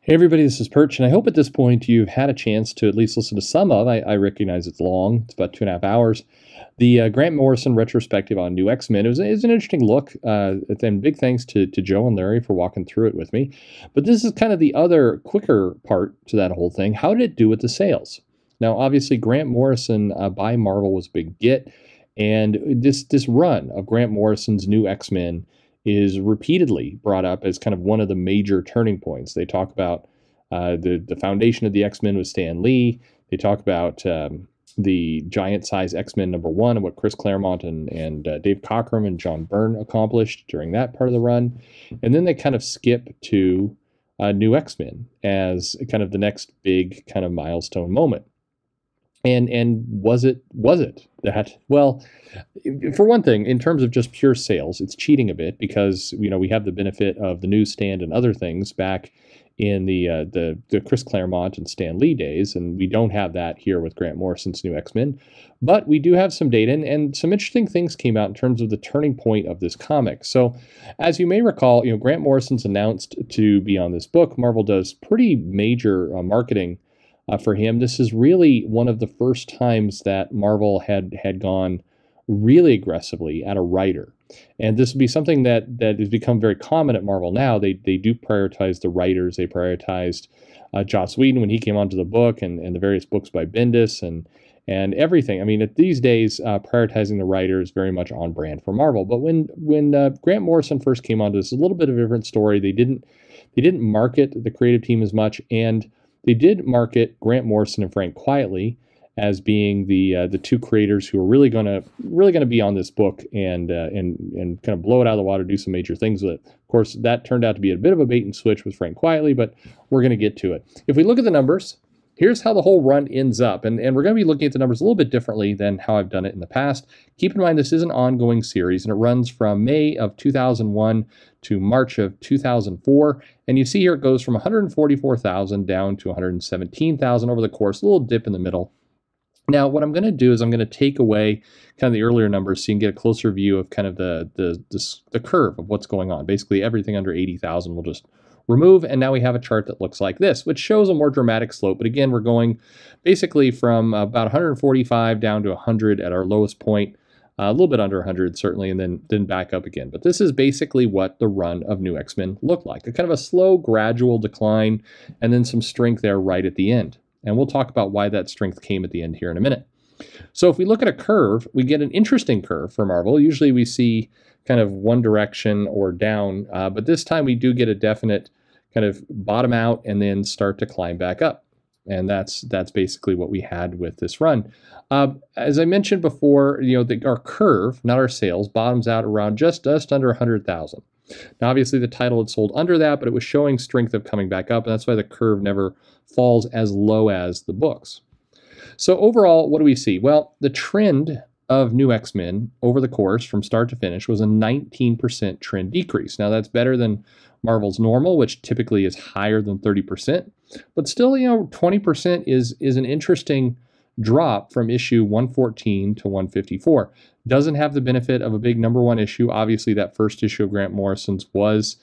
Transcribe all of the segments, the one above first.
Hey everybody, this is Perch, and I hope at this point you've had a chance to at least listen to some of. I recognize it's long; it's about 2.5 hours. The Grant Morrison retrospective on New X-Men is an interesting look, and big thanks to Joe and Larry for walking through it with me. But this is kind of the other quicker part to that whole thing. How did it do with the sales? Now, obviously, Grant Morrison by Marvel was a big get, and this run of Grant Morrison's New X-Men is repeatedly brought up as kind of one of the major turning points. They talk about the foundation of the X-Men with Stan Lee. They talk about the giant size X-Men #1 and what Chris Claremont and Dave Cockrum and John Byrne accomplished during that part of the run. And then they kind of skip to New X-Men as kind of the next big kind of milestone moment. And was it that? Well, for one thing, in terms of just pure sales, it's cheating a bit because we have the benefit of the newsstand and other things back in the Chris Claremont and Stan Lee days, and we don't have that here with Grant Morrison's New X-Men. But we do have some data, and some interesting things came out in terms of the turning point of this comic. So, as you may recall, Grant Morrison's announced to be on this book. Marvel does pretty major marketing for him. This is really one of the first times that Marvel had gone really aggressively at a writer. And this would be something that has become very common at Marvel now. They do prioritize the writers. They prioritized Joss Whedon when he came onto the book, and the various books by Bendis and everything. I mean, these days, prioritizing the writer is very much on brand for Marvel. But when Grant Morrison first came onto this, a little bit of a different story. They didn't market the creative team as much, and they did market Grant Morrison and Frank Quietly as being the two creators who are really gonna be on this book and kind of blow it out of the water, do some major things with it. Of course, that turned out to be a bit of a bait and switch with Frank Quietly, but we're going to get to it. If we look at the numbers, here's how the whole run ends up, and we're going to be looking at the numbers a little bit differently than how I've done it in the past. Keep in mind this is an ongoing series, and it runs from May of 2001 to March of 2004, and you see here it goes from 144,000 down to 117,000 over the course, a little dip in the middle. Now, what I'm going to do is I'm going to take away kind of the earlier numbers so you can get a closer view of kind of the curve of what's going on. Basically, everything under 80,000 we'll just remove, and now we have a chart that looks like this, which shows a more dramatic slope. But again, we're going basically from about 145 down to 100 at our lowest point, a little bit under 100 certainly, and then back up again. But this is basically what the run of New X-Men looked like, a kind of a slow, gradual decline, and then some strength there right at the end. And we'll talk about why that strength came at the end here in a minute. So if we look at a curve, we get an interesting curve for Marvel. Usually we see kind of one direction or down, but this time we do get a definite kind of bottom out and then start to climb back up. And that's basically what we had with this run. As I mentioned before, our curve, not our sales, bottoms out around just under 100,000. Now, obviously, the title had sold under that, but it was showing strength of coming back up, and that's why the curve never falls as low as the books. So overall, what do we see? Well, the trend of New X-Men over the course from start to finish was a 19% trend decrease. Now, that's better than Marvel's normal, which typically is higher than 30%, but still, 20% is an interesting drop from issue 114 to 154. Doesn't have the benefit of a big #1 issue. Obviously, that first issue of Grant Morrison's was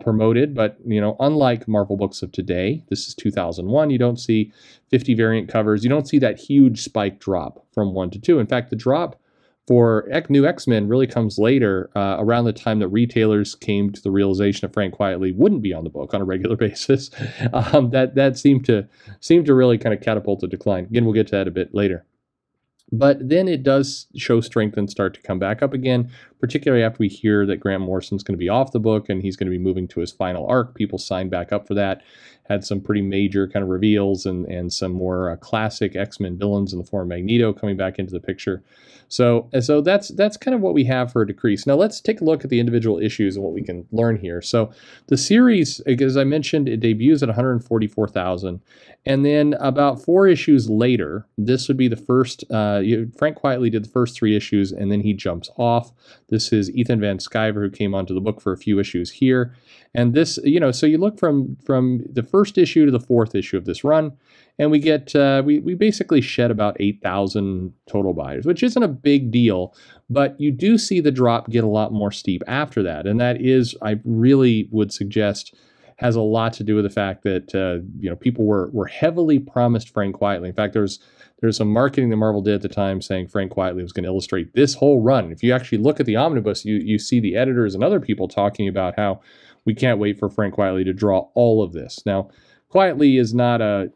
promoted, but unlike Marvel books of today, this is 2001. You don't see 50 variant covers. You don't see that huge spike drop from 1 to 2. In fact, the drop for New X-Men really comes later, around the time that retailers came to the realization that Frank Quietly wouldn't be on the book on a regular basis. That seemed to really kind of catapult the decline. Again, we'll get to that a bit later. But then it does show strength and start to come back up again, particularly after we hear that Grant Morrison's going to be off the book and he's going to be moving to his final arc. People signed back up for that, had some pretty major kind of reveals and some more classic X-Men villains in the form of Magneto coming back into the picture. So that's kind of what we have for a decrease. Now let's take a look at the individual issues and what we can learn here. So the series, as I mentioned, it debuts at 144,000. And then about 4 issues later, this would be the first, Frank Quietly did the first 3 issues, and then he jumps off. This is Ethan Van Sciver, who came onto the book for a few issues here. And this, so you look from the first issue to the 4th issue of this run, and we get, we basically shed about 8,000 total buyers, which isn't a big deal, but you do see the drop get a lot more steep after that. And that is, I really would suggest, has a lot to do with the fact that people were heavily promised Frank Quietly. In fact, there's some marketing that Marvel did at the time saying Frank Quietly was going to illustrate this whole run. If you actually look at the omnibus, you see the editors and other people talking about how we can't wait for Frank Quietly to draw all of this. Now, Quietly is not a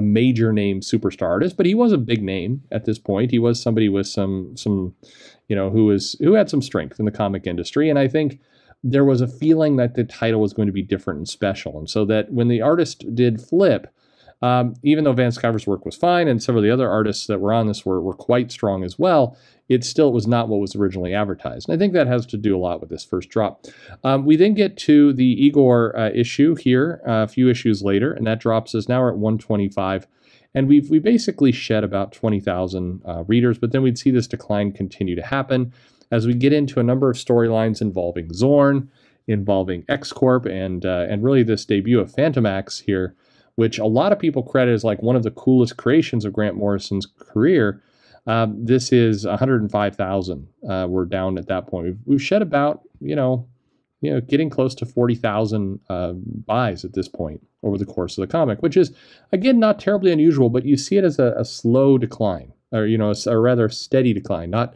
major name superstar artist, but he was a big name at this point. He was somebody with some who had some strength in the comic industry, and I think there was a feeling that the title was going to be different and special, and so that when the artist did flip, even though Van Sciver's work was fine and several of the other artists that were on this were quite strong as well, it still was not what was originally advertised. And I think that has to do a lot with this first drop. We then get to the Igor issue here a few issues later, and that drops us. Now we're at 125. And we basically shed about 20,000 readers, but then we'd see this decline continue to happen as we get into a number of storylines involving Zorn, involving X-Corp, and really this debut of Phantomax here, which a lot of people credit as like one of the coolest creations of Grant Morrison's career. This is 105,000. We're down at that point. We've shed about, getting close to 40,000 buys at this point over the course of the comic, which is, again, not terribly unusual, but you see it as a slow decline, or, a rather steady decline, not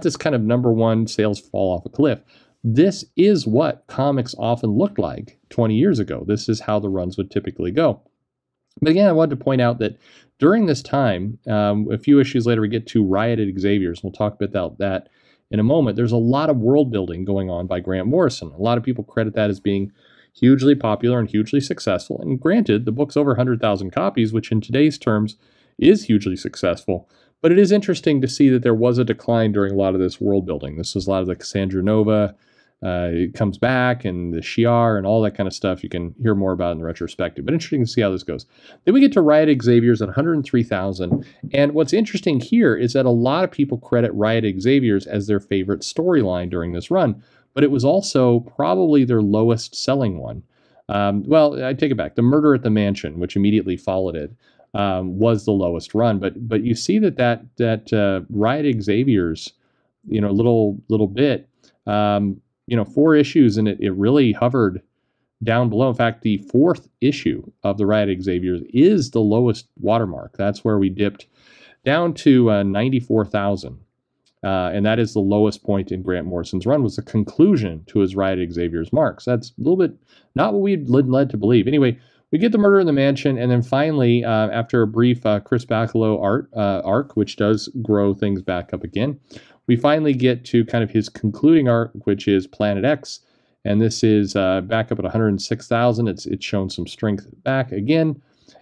this kind of number one sales fall off a cliff. This is what comics often looked like 20 years ago. This is how the runs would typically go. But again, I wanted to point out that during this time, a few issues later, we get to Riot at Xavier's. We'll talk a bit about that in a moment. There's a lot of world building going on by Grant Morrison. A lot of people credit that as being hugely popular and hugely successful. And granted, the book's over 100,000 copies, which in today's terms is hugely successful. But it is interesting to see that there was a decline during a lot of this world building. This was a lot of the Cassandra Nova. It comes back, and the Shi'ar and all that kind of stuff you can hear more about in the retrospective. But interesting to see how this goes. Then we get to Riot at Xavier's at 103,000. And what's interesting here is that a lot of people credit Riot at Xavier's as their favorite storyline during this run. But it was also probably their lowest selling one. Well, I take it back. The Murder at the Mansion, which immediately followed it, was the lowest run. But you see that Riot at Xavier's, little bit, 4 issues, and it really hovered down below. In fact, the 4th issue of the Riot at Xavier's is the lowest watermark. That's where we dipped down to 94,000. And that is the lowest point in Grant Morrison's run, was the conclusion to his Riot at Xavier's marks. That's a little bit not what we'd led to believe. Anyway, we get the Murder in the Mansion, and then finally, after a brief Chris Bacalo arc, which does grow things back up again, we finally get to kind of his concluding arc, which is Planet X, and this is back up at 106,000. It's shown some strength back again,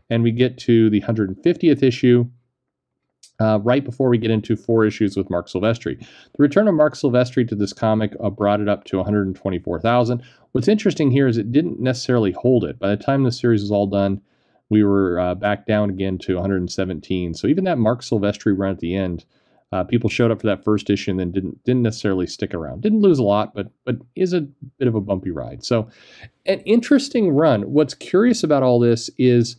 and we get to the 150th issue right before we get into 4 issues with Mark Silvestri. The return of Mark Silvestri to this comic brought it up to 124,000. What's interesting here is it didn't necessarily hold it. By the time the series was all done, we were back down again to 117. So even that Mark Silvestri run at the end, people showed up for that first issue and then didn't necessarily stick around. Didn't lose a lot, but is a bit of a bumpy ride. So an interesting run. What's curious about all this is,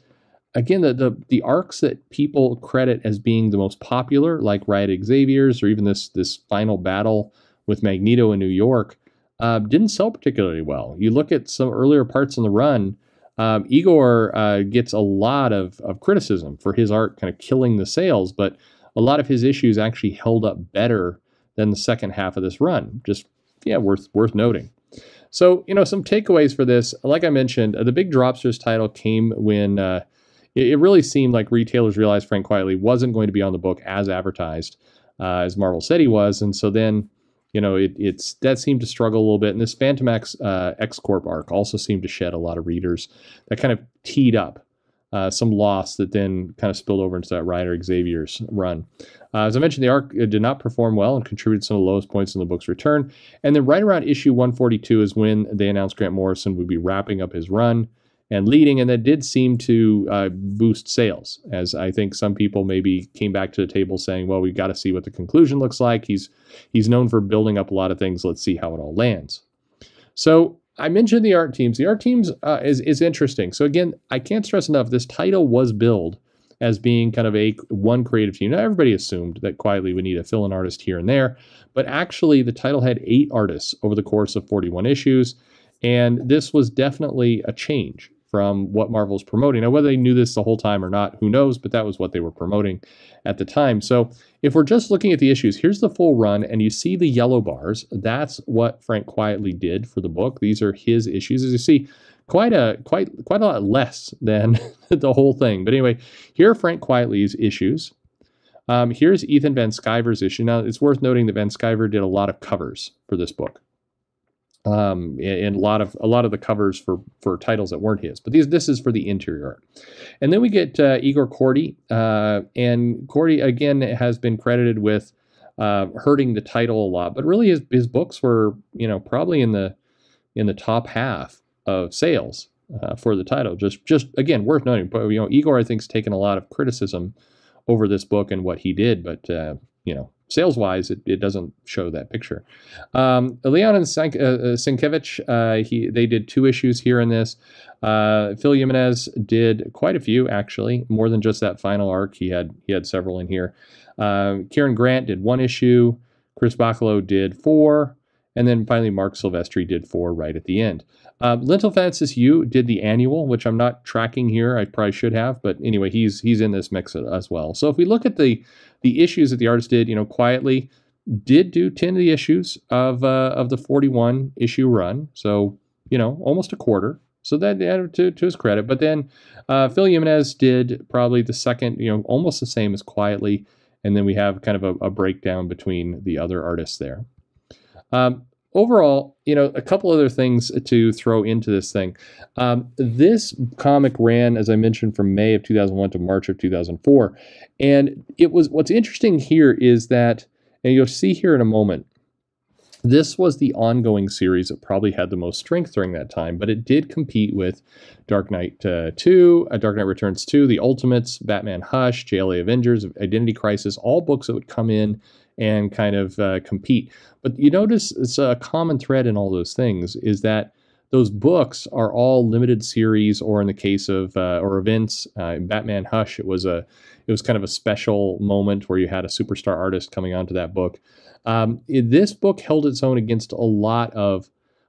again, the arcs that people credit as being the most popular, like Riot at Xavier's, or even this final battle with Magneto in New York, didn't sell particularly well. You look at some earlier parts in the run, Igor gets a lot of criticism for his art kind of killing the sales, but a lot of his issues actually held up better than the second half of this run. Just, worth noting. So, some takeaways for this. Like I mentioned, the big drops for this title came when it really seemed like retailers realized Frank Quietly wasn't going to be on the book as advertised, as Marvel said he was. And so then, that seemed to struggle a little bit. And this Phantomax X-Corp arc also seemed to shed a lot of readers. That kind of teed up some loss that then kind of spilled over into that Riot at Xavier's run. As I mentioned, the arc did not perform well and contributed some of the lowest points in the book's return. And then right around issue 142 is when they announced Grant Morrison would be wrapping up his run and leading, and that did seem to boost sales, as I think some people maybe came back to the table saying, well, we've got to see what the conclusion looks like. He's known for building up a lot of things. Let's see how it all lands. So I mentioned the art teams. The art teams is interesting. So again, I can't stress enough, this title was billed as being kind of one creative team. Now, everybody assumed that Quietly would need a fill-in artist here and there, but actually the title had 8 artists over the course of 41 issues. And this was definitely a change from what Marvel's promoting. Now, whether they knew this the whole time or not, who knows, but that was what they were promoting at the time. So if we're just looking at the issues, here's the full run, and you see the yellow bars. That's what Frank Quietly did for the book. These are his issues. As you see, quite a lot less than the whole thing. But anyway, here are Frank Quietly's issues. Here's Ethan Van Sciver's issue. Now, it's worth noting that Van Sciver did a lot of covers for this book. And a lot of the covers for titles that weren't his, but this is for the interior art. And then we get Igor Kordy, and Kordy again has been credited with hurting the title a lot, but really his books were probably in the top half of sales for the title. Just again worth noting. But Igor I think has taken a lot of criticism over this book and what he did, but sales-wise, it doesn't show that picture. Leon and Sienkiewicz, they did 2 issues here in this. Phil Jimenez did quite a few, actually, more than just that final arc. He had several in here. Kieran Grant did 1 issue. Chris Bacalo did 4. And then finally, Mark Silvestri did 4 right at the end. Lintel Francis Yu did the annual, which I'm not tracking here. I probably should have, but anyway, he's in this mix as well. So if we look at the issues that the artist did, Quietly did do 10 of the issues of the 41 issue run. So almost a quarter. So that added to his credit. But then Phil Jimenez did probably the second, almost the same as Quietly. And then we have kind of a breakdown between the other artists there. Overall, a couple other things to throw into this thing. This comic ran, as I mentioned, from May of 2001 to March of 2004. And what's interesting here is that, and you'll see here in a moment, this was the ongoing series that probably had the most strength during that time, but it did compete with Dark Knight 2, Dark Knight Returns 2, The Ultimates, Batman Hush, JLA Avengers, Identity Crisis, all books that would come in and kind of compete. But you notice it's a common thread in all those things is that those books are all limited series, or in the case of or events. In Batman Hush, it was kind of a special moment where you had a superstar artist coming onto that book. This book held its own against a lot of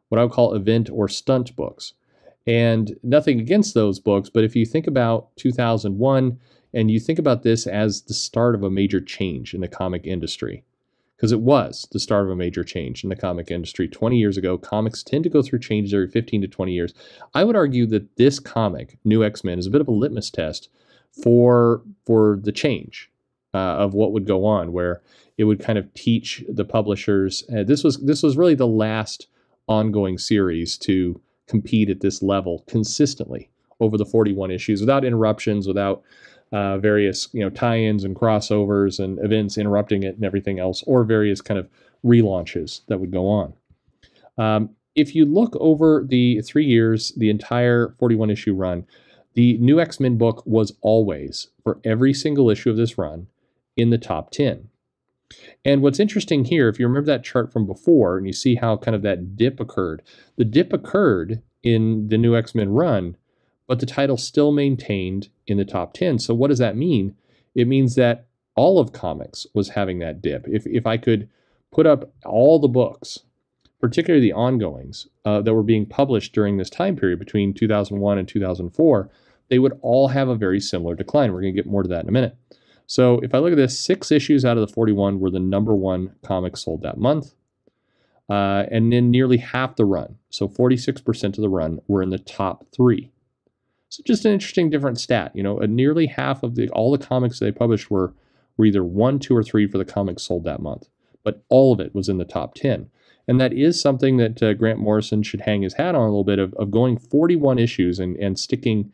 what I would call event or stunt books. And nothing against those books, but if you think about 2001 and you think about this as the start of a major change in the comic industry, because it was the start of a major change in the comic industry 20 years ago. Comics tend to go through changes every 15 to 20 years. I would argue that this comic, New X-Men, is a bit of a litmus test for the change of what would go on, where it would kind of teach the publishers. This was really the last ongoing series to compete at this level consistently over the 41 issues without interruptions, without various tie-ins and crossovers and events interrupting it and everything else, or various kind of relaunches that would go on. If you look over the 3 years, the entire 41 issue run, the New X-Men book was always, for every single issue of this run, in the top 10. And what's interesting here, if you remember that chart from before, and you see how kind of that dip occurred, the dip occurred in the New X-Men run, but the title still maintained in the top 10. So what does that mean? It means that all of comics was having that dip. If I could put up all the books, particularly the ongoings, that were being published during this time period between 2001 and 2004, they would all have a very similar decline. We're going to get more to that in a minute. So if I look at this, 6 issues out of the 41 were the #1 comics sold that month. And then nearly half the run, so 46% of the run, were in the top 3. So just an interesting different stat. Nearly half of all the comics they published were either 1, 2, or 3 for the comics sold that month. But all of it was in the top 10. And that is something that Grant Morrison should hang his hat on a little bit, of going 41 issues and sticking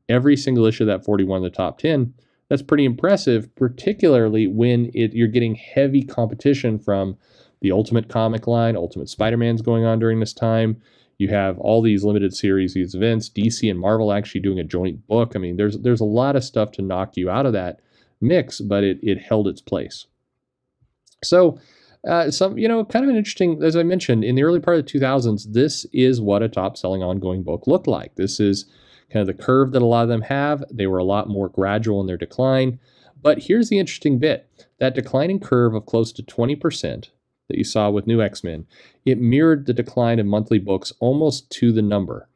every single issue of that 41 in the top 10. That's pretty impressive, particularly when you're getting heavy competition from the Ultimate comic line. Ultimate Spider-Man's going on during this time. You have all these limited series, these events, DC and Marvel actually doing a joint book. I mean, there's a lot of stuff to knock you out of that mix, but it held its place. So, kind of an interesting, as I mentioned, in the early part of the 2000s, this is what a top-selling ongoing book looked like. This is kind of the curve that a lot of them have. They were a lot more gradual in their decline. But here's the interesting bit. That declining curve of close to 20% that you saw with New X-Men, it mirrored the decline of monthly books almost to the number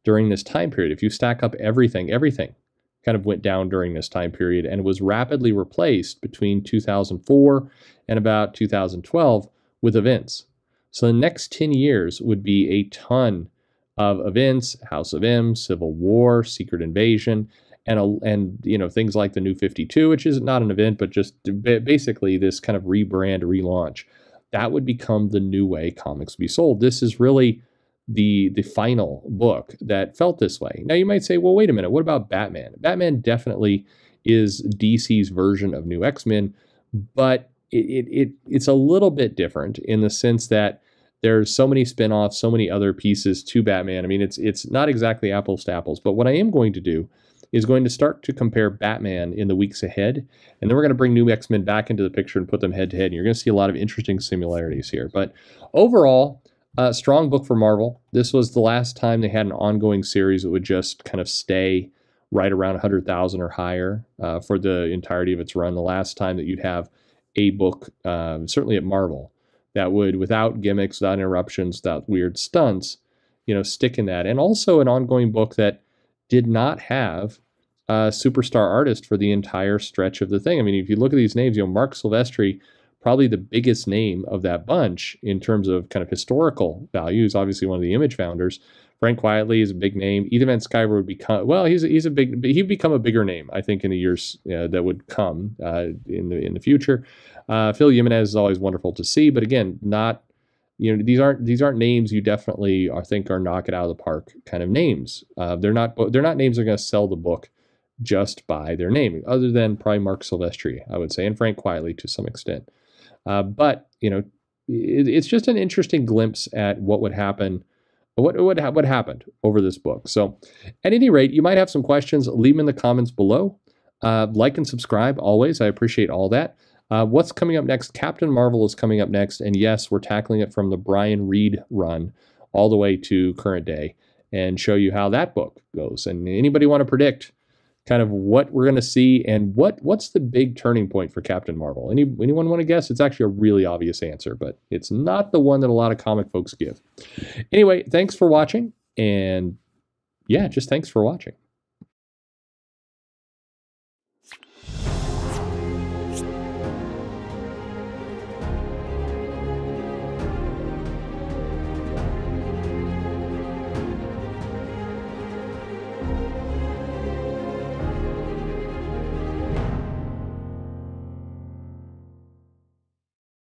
during this time period. If you stack up everything kind of went down during this time period and was rapidly replaced between 2004 and about 2012 with events. So the next 10 years would be a ton of events: House of M, Civil War, Secret Invasion, and things like the New 52, which is not an event, but just basically this kind of rebrand, relaunch. That would become the new way comics be sold. This is really the final book that felt this way. Now you might say, well, wait a minute, what about Batman? Batman definitely is DC's version of New X-Men, but it's a little bit different in the sense that there's so many spin-offs, so many other pieces to Batman. I mean, it's not exactly apples to apples, but what I am going to do is going to start to compare Batman in the weeks ahead, and then we're going to bring New X-Men back into the picture and put them head to head, and you're going to see a lot of interesting similarities here. But overall, strong book for Marvel. This was the last time they had an ongoing series that would just kind of stay right around 100,000 or higher for the entirety of its run. The last time that you'd have a book, certainly at Marvel, that would, without gimmicks, without interruptions, without weird stunts, stick in that. And also an ongoing book that did not have a superstar artist for the entire stretch of the thing. I mean, if you look at these names, Mark Silvestri, probably the biggest name of that bunch in terms of kind of historical value. He's obviously one of the Image founders. Frank Quitely is a big name. Ethan Van Sciver would become, well, he'd become a bigger name, I think, in the years that would come in the future. Phil Jimenez is always wonderful to see, but again, not, these aren't names you definitely think are knock it out of the park kind of names. They're not names that are going to sell the book just by their name, other than probably Mark Silvestri, I would say, and Frank Quitely to some extent. But it's just an interesting glimpse at what would happen, what happened over this book. So, at any rate, you might have some questions. Leave them in the comments below. Like and subscribe always. I appreciate all that. What's coming up next? Captain Marvel is coming up next, and yes, we're tackling it from the Brian Reed run all the way to current day, and show you how that book goes. And anybody want to predict kind of what we're going to see and what's the big turning point for Captain Marvel? Anyone want to guess? It's actually a really obvious answer, but it's not the one that a lot of comic folks give. Anyway, thanks for watching, and yeah, just thanks for watching.